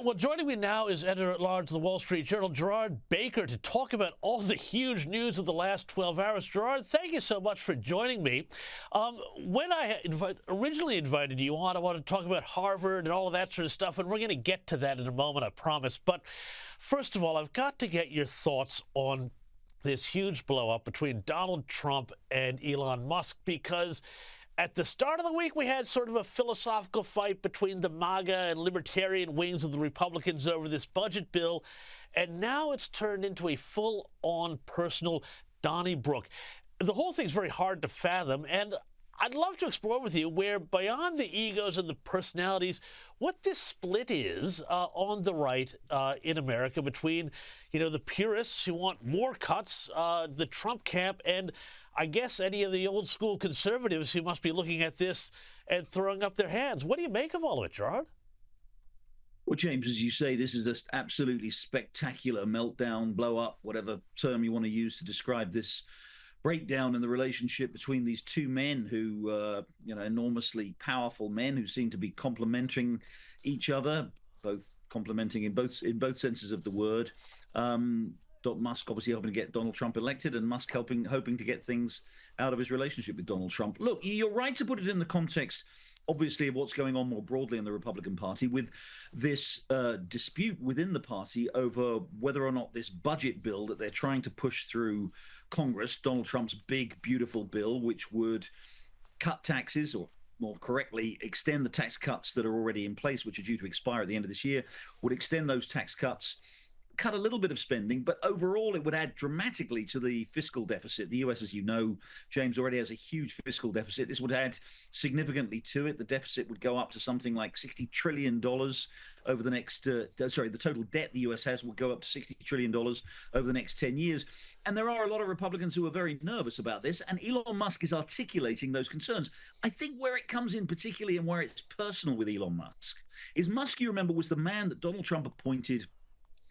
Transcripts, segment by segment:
Well, joining me now is editor-at-large of the Wall Street Journal, Gerard Baker, to talk about all the huge news of the last 12 hours. Gerard, thank you so much for joining me. When I originally invited you on, I wanted to talk about Harvard and all of that sort of stuff, and we're going to get to that in a moment, I promise. But first of all, I've got to get your thoughts on this huge blow-up between Donald Trump and Elon Musk, because at the start of the week, we had sort of a philosophical fight between the MAGA and libertarian wings of the Republicans over this budget bill, and now it's turned into a full-on personal Donnybrook. The whole thing's very hard to fathom, and I'd love to explore with you where, beyond the egos and the personalities, what this split is on the right in America between, the purists who want more cuts, the Trump camp, and I guess any of the old school conservatives who must be looking at this and throwing up their hands. What do you make of all of it, Gerard? Well, James, as you say, this is just absolutely spectacular meltdown, blow up, whatever term you want to use to describe this breakdown in the relationship between these two men who, enormously powerful men who seem to be complementing each other, both complementing in both senses of the word. Musk obviously hoping to get Donald Trump elected, and Musk hoping to get things out of his relationship with Donald Trump. Look, you're right to put it in the context, obviously, of what's going on more broadly in the Republican Party with this dispute within the party over whether or not this budget bill that they're trying to push through Congress, Donald Trump's big, beautiful bill, which would cut taxes, or more correctly, extend the tax cuts that are already in place, which are due to expire at the end of this year, would extend those tax cuts, cut a little bit of spending, but overall it would add dramatically to the fiscal deficit. The US, as you know, James, already has a huge fiscal deficit. This would add significantly to it. The deficit would go up to something like $60 trillion over the next, the total debt the US has will go up to $60 trillion over the next 10 years. And there are a lot of Republicans who are very nervous about this, and Elon Musk is articulating those concerns. I think where it comes in particularly and where it's personal with Elon Musk is Musk, you remember, was the man that Donald Trump appointed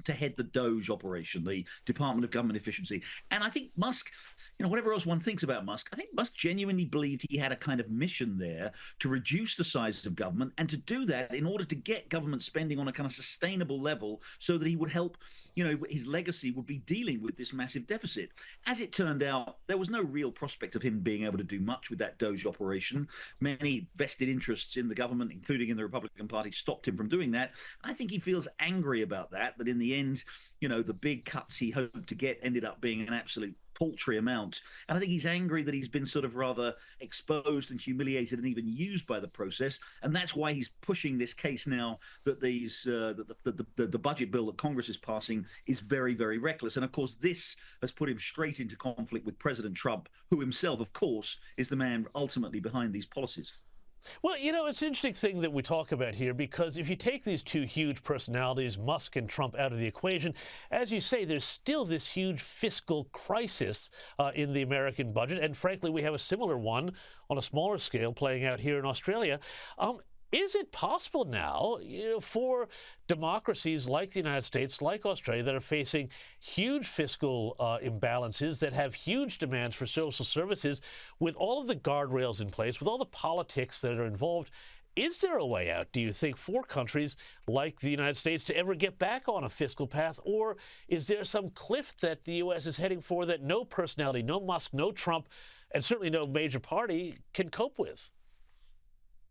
to head the Doge operation, the Department of Government Efficiency. And I think Musk, whatever else one thinks about Musk, I think Musk genuinely believed he had a kind of mission there to reduce the size of government, and to do that in order to get government spending on a kind of sustainable level so that he would help, his legacy would be dealing with this massive deficit. As it turned out, there was no real prospect of him being able to do much with that Doge operation. Many vested interests in the government, including in the Republican Party, stopped him from doing that. I think he feels angry about that in the end, the big cuts he hoped to get ended up being an absolute paltry amount. And I think he's angry that he's been sort of rather exposed and humiliated and even used by the process. And that's why he's pushing this case now that the budget bill that Congress is passing is very, very reckless. And of course, this has put him straight into conflict with President Trump, who himself, of course, is the man ultimately behind these policies. Well, it's an interesting thing that we talk about here, because if you take these two huge personalities, Musk and Trump, out of the equation, as you say, there's still this huge fiscal crisis in the American budget. And frankly, we have a similar one on a smaller scale playing out here in Australia. Is it possible now, for democracies like the United States, like Australia, that are facing huge fiscal imbalances, that have huge demands for social services, with all of the guardrails in place, with all the politics that are involved, is there a way out, do you think, for countries like the United States to ever get back on a fiscal path? Or is there some cliff that the U.S. is heading for that no personality, no Musk, no Trump, and certainly no major party can cope with?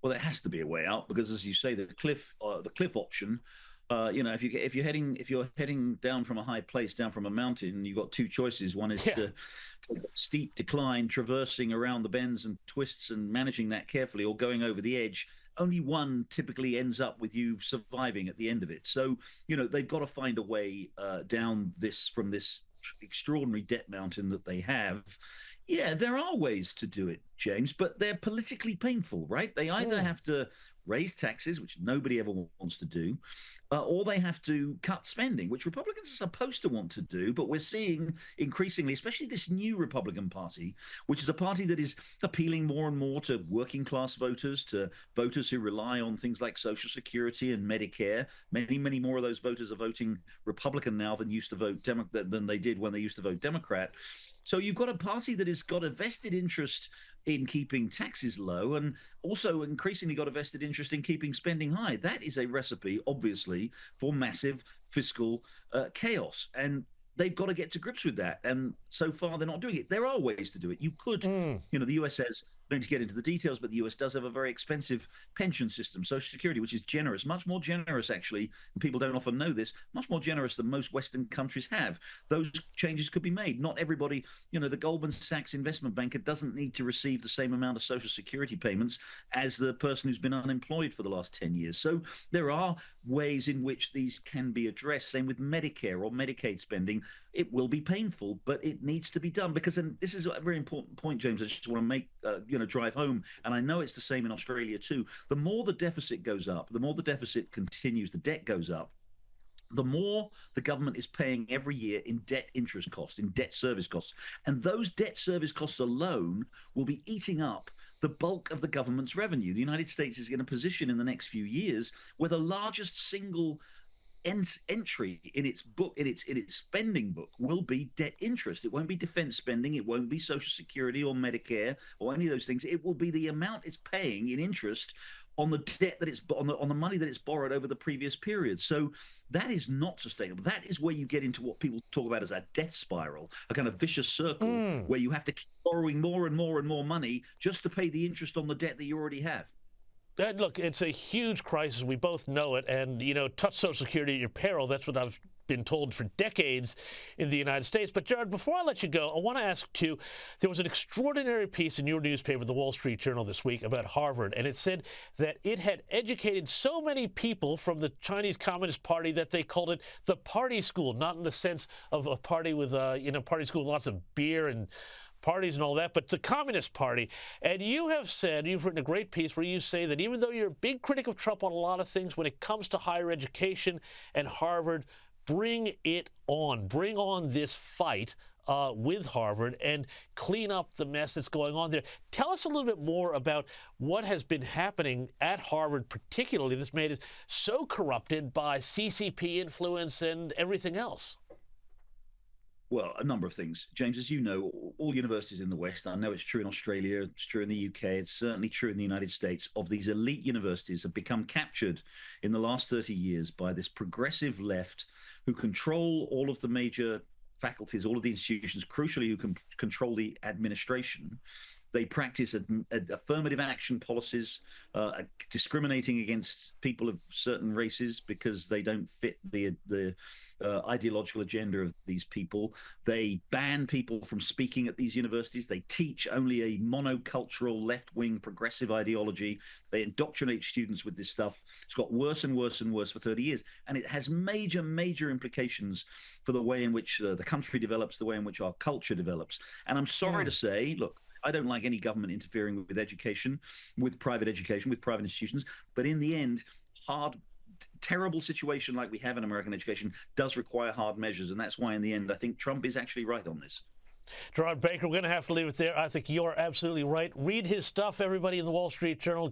Well, there has to be a way out, because, as you say, the cliff option. If you're heading down from a high place, down from a mountain, you've got two choices. One is to take a steep decline, traversing around the bends and twists and managing that carefully, or going over the edge. Only one typically ends up with you surviving at the end of it. So, they've got to find a way down from this extraordinary debt mountain that they have. Yeah, there are ways to do it, James, but they're politically painful, right? They either have to raise taxes, which nobody ever wants to do, or they have to cut spending, which Republicans are supposed to want to do. But we're seeing increasingly, especially this new Republican Party, which is a party that is appealing more and more to working class voters, to voters who rely on things like Social Security and Medicare. Many, many more of those voters are voting Republican now than they did when they used to vote Democrat. So you've got a party that has got a vested interest in keeping taxes low, and also increasingly got a vested interest in keeping spending high. That is a recipe, obviously, potentially for massive fiscal chaos. And they've got to get to grips with that. And so far, they're not doing it. There are ways to do it. You could, the US says, I don't need to get into the details, but the US does have a very expensive pension system, Social Security, which is generous, much more generous, actually. And people don't often know this, much more generous than most Western countries have. Those changes could be made. Not everybody, the Goldman Sachs investment banker doesn't need to receive the same amount of Social Security payments as the person who's been unemployed for the last 10 years. So there are ways in which these can be addressed. Same with Medicare or Medicaid spending. It will be painful, but it needs to be done because, and this is a very important point, James, I just want to make, drive home. And I know it's the same in Australia too. The more the deficit goes up, the more the deficit continues, the debt goes up, the more the government is paying every year in debt interest costs, in debt service costs. And those debt service costs alone will be eating up the bulk of the government's revenue. The United States is in a position in the next few years where the largest single entry in its book, in its spending book, will be debt interest. It won't be defense spending. It won't be Social Security or Medicare or any of those things. It will be the amount it's paying in interest on the debt that it's on the money that it's borrowed over the previous period. So that is not sustainable. That is where you get into what people talk about as a death spiral, a kind of vicious circle where you have to keep borrowing more and more and more money just to pay the interest on the debt that you already have. Look, it's a huge crisis. We both know it. And, touch Social Security at your peril. That's what I've been told for decades in the United States. But, Gerard, before I let you go, I want to ask, too, there was an extraordinary piece in your newspaper, the Wall Street Journal, this week about Harvard. And it said that it had educated so many people from the Chinese Communist Party that they called it the party school, not in the sense of a party with, party school with lots of beer and parties and all that, but the Communist Party. And you have said, you've written a great piece where you say that even though you're a big critic of Trump on a lot of things, when it comes to higher education and Harvard, bring it on. Bring on this fight with Harvard and clean up the mess that's going on there. Tell us a little bit more about what has been happening at Harvard, particularly that's made it so corrupted by CCP influence and everything else. Well, a number of things. James, as you know, all universities in the West, I know it's true in Australia, it's true in the UK, it's certainly true in the United States, of these elite universities have become captured in the last 30 years by this progressive left who control all of the major faculties, all of the institutions, crucially who can control the administration. They practice affirmative action policies, discriminating against people of certain races because they don't fit the ideological agenda of these people. They ban people from speaking at these universities. They teach only a monocultural left-wing progressive ideology. They indoctrinate students with this stuff. It's got worse and worse and worse for 30 years. And it has major, major implications for the way in which the country develops, the way in which our culture develops. And I'm sorry to say, look, I don't like any government interfering with education, with private institutions. But in the end, terrible situation like we have in American education does require hard measures. And that's why, in the end, I think Trump is actually right on this. Gerard Baker, we're going to have to leave it there. I think you're absolutely right. Read his stuff, everybody, in the Wall Street Journal.